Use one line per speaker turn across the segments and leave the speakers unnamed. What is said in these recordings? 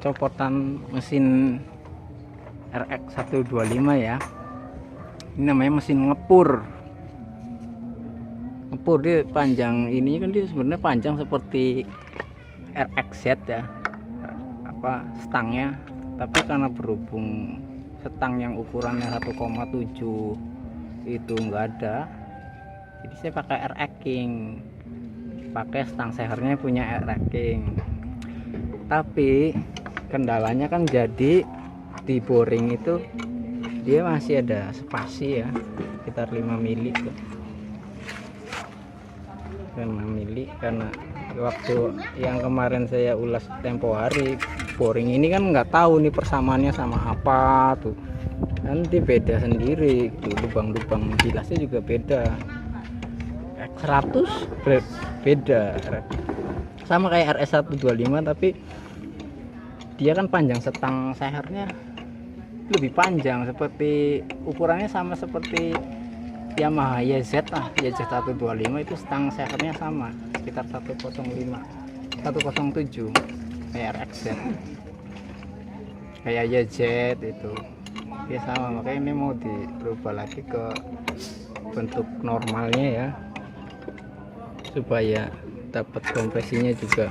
pencopotan mesin RX 125 ya. Ini namanya mesin ngepur. Ngepur dia panjang, ini kan dia sebenarnya panjang seperti RXZ ya, apa stangnya, tapi karena berhubung stang yang ukurannya 1,7 itu enggak ada, jadi saya pakai RX King, pakai stang sehernya punya RX King. Tapi kendalanya kan jadi di boring itu dia masih ada spasi ya, sekitar 5 mili tuh. 5 mili karena waktu yang kemarin saya ulas tempo hari, boring ini kan nggak tahu nih persamaannya sama apa tuh, nanti beda sendiri tuh, lubang-lubang bilasnya juga beda. X100 beda sama kayak RS125, tapi dia kan panjang setang sehernya lebih panjang, seperti ukurannya sama seperti Yamaha YZ lah, YZ125 itu stang sehernya sama sekitar 105 107 kayak RXZ, kayak YZ itu dia sama. Makanya ini mau dirubah lagi ke bentuk normalnya ya, supaya dapat kompresinya juga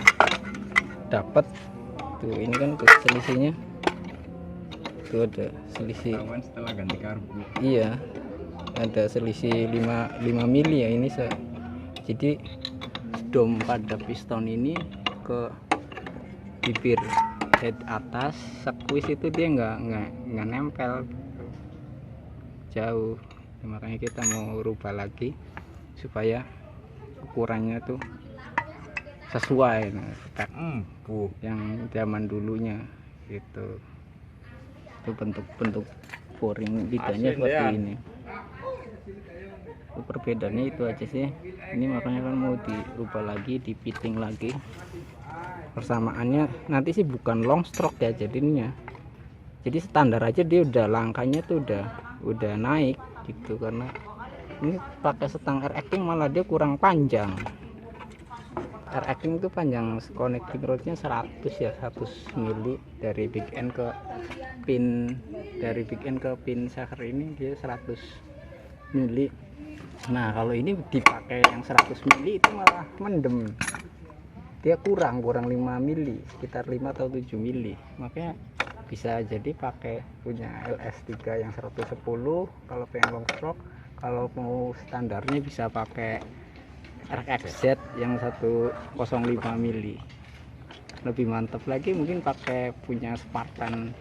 dapat tuh. Ini kan tuh selisihnya tuh, ada selisih
setelah ganti karbu.
Iya, ada selisih 5 mili ya ini. Jadi dom pada piston ini ke bibir head atas squeeze itu dia nggak nempel jauh. Makanya kita mau rubah lagi supaya ukurannya tuh sesuai spek yang zaman dulunya gitu. Itu bentuk boring lidahnya seperti ini. Perbedaannya itu aja sih. Ini makanya kan mau dirubah lagi, dipiting lagi. Persamaannya nanti sih bukan long stroke ya jadinya. Jadi standar aja dia udah langkahnya tuh udah naik gitu, karena ini pakai setang RX King malah dia kurang panjang. RX King itu panjang connecting rodnya 100 ya, 100 mili dari big end ke pin, dari big end ke pin seher ini dia 100 mili. Nah kalau ini dipakai yang 100 mili itu malah mendem, dia kurang 5 mili, sekitar 5 atau 7 mili. Makanya bisa jadi pakai punya LS3 yang 110 kalau pengen long stroke. Kalau mau standarnya bisa pakai RXZ yang 105 mili. Lebih mantap lagi mungkin pakai punya Spartan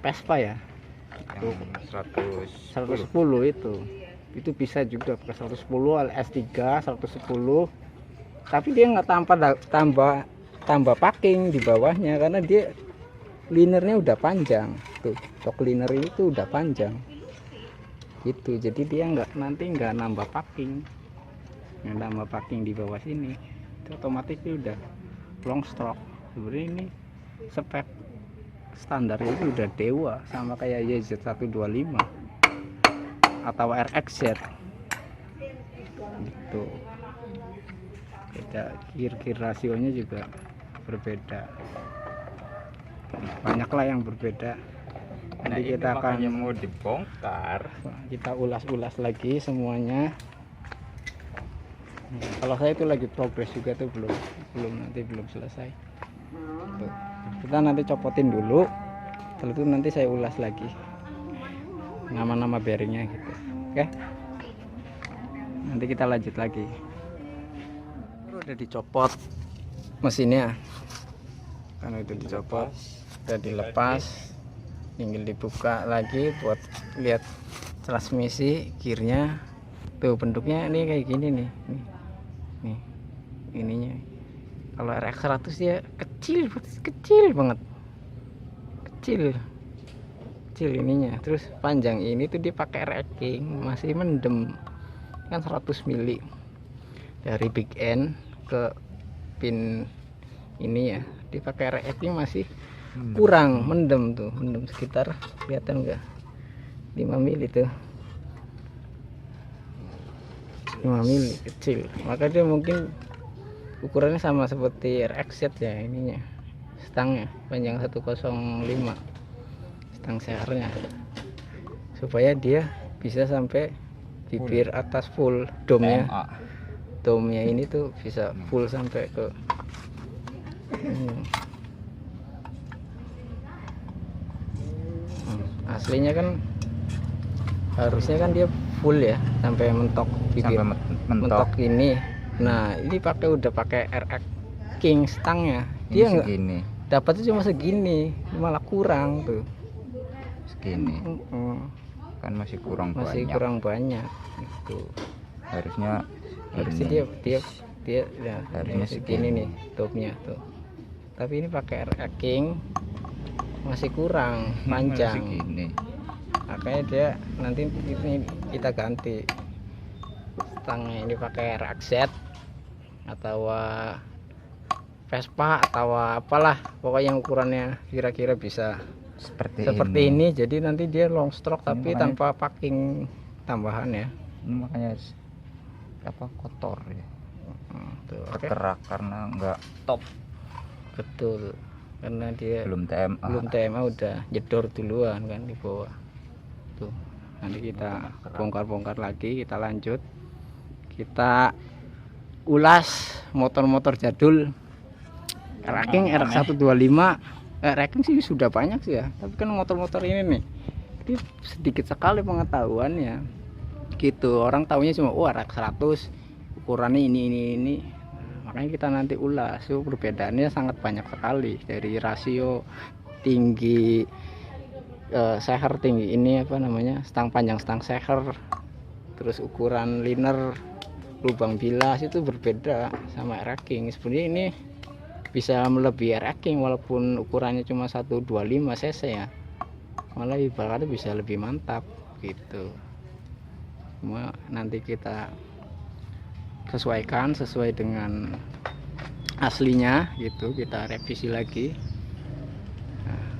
Vespa ya, itu 110 itu bisa juga pakai 110 LS3 110, tapi dia nggak tambah packing di bawahnya karena dia linernya udah panjang tuh, jok liner itu udah panjang gitu. Jadi dia nanti nggak nambah packing di bawah sini, itu otomatis dia udah long stroke. Sebenarnya ini spek standar itu udah dewa, sama kayak YZ125 atau RXZ gitu. Beda gear rasionya juga berbeda, banyak lah yang berbeda. Nanti kita akan
mau dibongkar,
kita ulas lagi semuanya. Kalau saya itu lagi progres juga tuh, belum selesai tuh. Kita nanti copotin dulu, setelah itu nanti saya ulas lagi nama-nama bearingnya gitu. Oke, nanti kita lanjut lagi. Udah dicopot mesinnya, karena itu dicopot, udah dilepas, tinggal dibuka lagi buat lihat transmisi, gearnya tuh bentuknya ini kayak gini nih ininya. Kalau RX100 dia kecil banget, kecil ininya. Terus panjang ini tuh dia pakai RX King, masih mendem kan 100 mili dari big end ke pin ini ya, dipakai RX King masih kurang mendem tuh, mendem sekitar, kelihatan enggak, 5 mili tuh, 5 mili kecil. Maka dia mungkin ukurannya sama seperti RXZ ya, ininya stangnya, panjang 105 stang sehernya, supaya dia bisa sampai bibir atas full domnya.
MA.
Domnya ini tuh bisa full sampai ke aslinya kan harusnya kan dia full ya sampai mentok bibir,
Sampai
mentok ini. Nah ini udah pakai RX King stangnya, dia nggak
segini.
dapatnya cuma segini, malah kurang tuh.
Segini. Kan masih kurang
Masih
banyak.
kurang banyak itu.
Harusnya
dia ya,
harusnya
segini nih topnya tuh, tapi ini pakai RX King masih kurang panjang.
Segini.
Makanya dia nanti ini kita ganti stangnya, ini pakai RX-Z atau Vespa atau apalah, pokoknya yang ukurannya kira-kira bisa
Seperti
ini. Jadi nanti dia long stroke tapi
makanya,
tanpa packing tambahan ya.
ini makanya apa kotor ya,
Tuh, oke.
berkerak karena nggak top.
Betul, karena dia
Belum TMA.
udah jedor duluan kan di bawah tuh. Nanti kita bongkar-bongkar lagi, kita lanjut, kita ulas motor-motor jadul. Racking RX125 Racking sih sudah banyak sih ya, tapi kan motor-motor ini nih ini sedikit sekali pengetahuannya gitu. Orang taunya cuma RX100 ukurannya ini. Makanya kita nanti ulas. Perbedaannya sangat banyak sekali, dari rasio tinggi seher, tinggi ini apa namanya, stang panjang stang seher, terus ukuran liner, lubang bilas itu berbeda sama Racking. Sebenarnya ini bisa melebihi Racking walaupun ukurannya cuma 125 cc ya, malah ibaratnya bisa lebih mantap gitu. Cuma nanti kita sesuaikan sesuai dengan aslinya gitu, kita revisi lagi.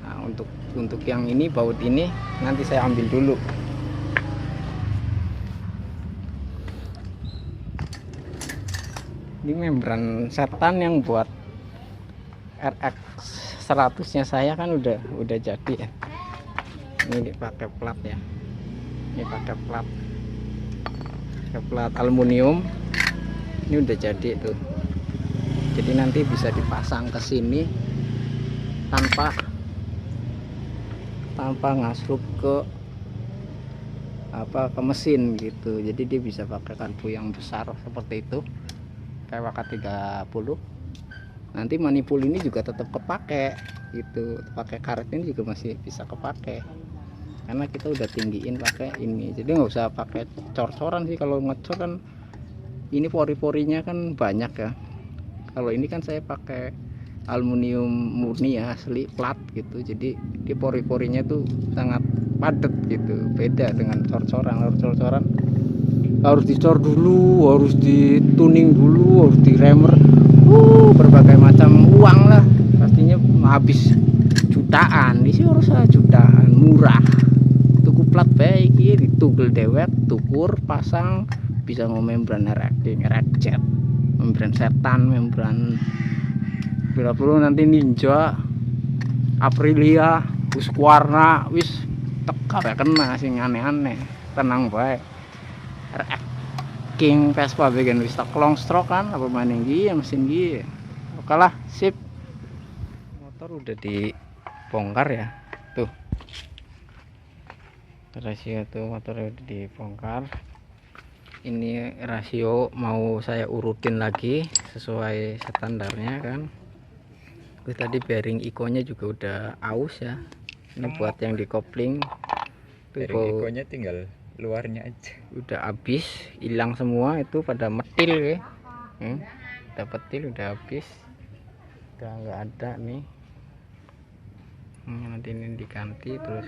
Nah, untuk yang ini, baut ini nanti saya ambil dulu. Ini membran setan yang buat RX 100 nya saya kan udah jadi ya. Ini pakai plat ya, ini pakai plat aluminium, ini udah jadi tuh. Jadi nanti bisa dipasang ke sini tanpa ngasruk ke mesin gitu. Jadi dia bisa pakai karbu yang besar seperti itu kayak WK30. Nanti manipul ini juga tetap kepake gitu, pakai karet ini juga masih bisa kepake karena kita udah tinggiin pakai ini. Jadi nggak usah pakai cor-coran sih. Kalau ngecor kan ini pori-porinya kan banyak ya. Kalau ini kan saya pakai aluminium murni ya, asli plat gitu, jadi di pori-porinya tuh sangat padat gitu. Beda dengan cor-coran. Kalau cor-coran harus dicor dulu, harus dituning dulu, harus diremer, berbagai macam uang lah, pastinya habis jutaan. Di sini harus jutaan, murah. Tuku plat baik ini ditugel dewek, tukur, pasang, bisa mau membran Racking, RX-Z, membran setan, membran bila perlu nanti Ninja, Aprilia, Husqvarna, wis teka ya kena sing aneh-aneh. Tenang baik. RX King Vespa bagian wis tak long stroke kan, apa maning gi mesin gi. Oke lah, sip. Motor udah dibongkar ya. Tuh. Rasio tuh motor udah dibongkar. Ini rasio mau saya urutin lagi sesuai standarnya kan. Terus tadi bearing ikonya juga udah aus ya. Ini buat yang di kopling.
Bearing ikonya tinggal luarnya aja.
Udah habis, hilang semua itu, pada metil ya. Udah petil, udah habis. Udah nggak ada nih. Nanti ini diganti, terus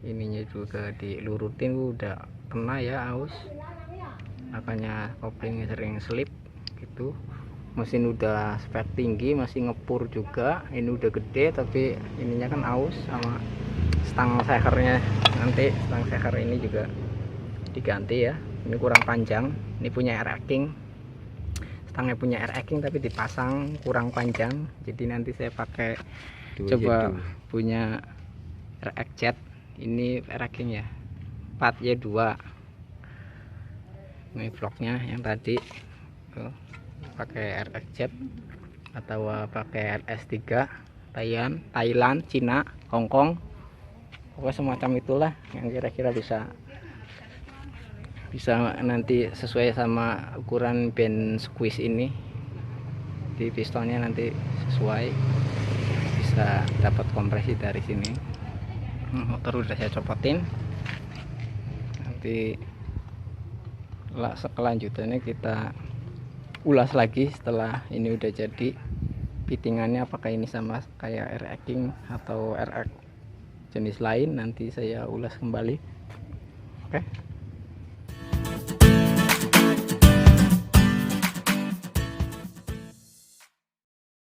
ininya juga dilurutin, udah kena ya aus. Makanya koplingnya sering slip gitu. Mesin udah spek tinggi, masih ngepur juga. Ini udah gede tapi ininya kan aus, sama stang sehernya. Nanti stang seher ini juga diganti ya. Ini kurang panjang. Ini punya Racking. stangnya punya R-King tapi dipasang kurang panjang, jadi nanti saya pakai coba punya RX-Z. Ini R-King ya 4Y2. Ini vlognya yang tadi tuh, pakai RX-Z atau pakai RS3 Thailand, Cina, Hongkong, pokoknya semacam itulah yang kira-kira bisa nanti sesuai sama ukuran band squeeze ini di pistonnya, nanti sesuai, bisa dapat kompresi dari sini. Motor udah saya copotin, nanti kelanjutannya kita ulas lagi setelah ini udah jadi fittingannya, apakah ini sama kayak R-King atau RX jenis lain, nanti saya ulas kembali. Oke.